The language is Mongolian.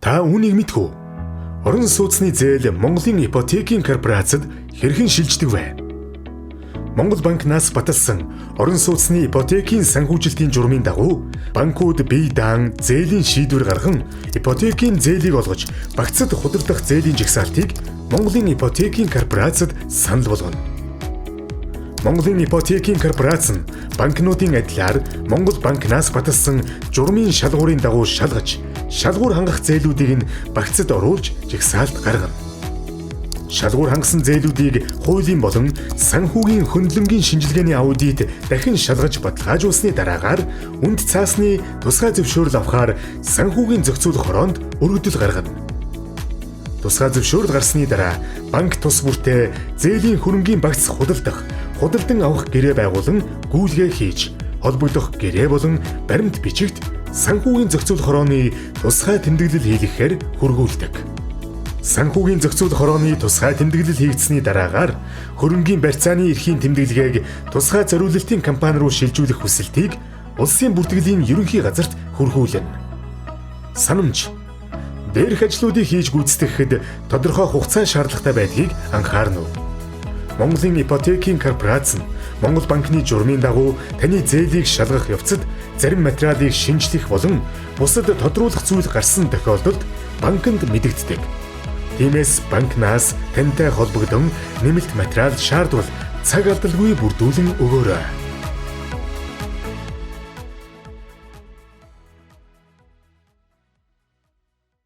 Та үүнийг мэдэх үү? Орон сууцны зээл Монголын ипотекийн корпорацид хэрхэн шилждэг вэ? Монгол банкнаас баталсан орон сууцны ипотекийн санхүүжилтийн журмын дагуу банкуд бие даан зээлийн шийдвэр гарган ипотекийн зээлийг олгож багцад худалдах зээлийн жагсаалтыг Монголын ипотекийн корпорацид санал болгоно. Монголын ипотекийн корпорац нь банкнуудын адилаар Монгол банкнаас баталсан журмын шалгуурын дагуу шалгаж, шалгуур хангах зээлүүдийг нь багцад оруулж жагсаалт гаргана. Шалгуур хангасан зээлүүдийг хуулийн болон санхүүгийн хөндлөнгийн шинжилгээний аудит дахин шалгаж баталгаажуулсны дараагаар үнд цаасны тусгай зөвшөөрөл авахаар санхүүгийн зохицуулах хороонд өргөдөл гаргана. Тусгай зөвшөөрөл гарсны дараа банк тус бүртээ зээлийн хөрөнгийн багц худалдан авах гэрээ байгуулан гүйлгээ хийж, холбогдох гэрээ болон баримт бичигт санхүүгийн зохицуулах хорооны тусгай тэмдэглэл хийлгэхээр хөргүүлдэг. Санхүүгийн зохицуулах хорооны тусгай тэмдэглэл хийгдсэний дараагаар хөрөнгийн барьцааны эрхийн тэмдэглэгийг тусгай зориулалтын компани руу шилжүүлэх хүсэлтийг улсын бүртгэлийн ерөнхий газарт хөргүүлнэ. Санамж дээрх ажлуудыг хийж гүйцэтгэхэд тодорхой хугацаа шаардлагатай байдгийг анхаарна уу? Монголын ипотекийн корпорац нь Монгол банкны журмын дагуу таны зээлийг шалгах явцад зарим материалыг шинжлэх болон бусад тодруулах зүйл гарсан тохиолдолд банкнд мэдэгддэг. Тиймээс банкнаас тантай холбогдсон нэмэлт материал шаардвал цаг алдалгүй бүрдүүлэн өгөөрэй.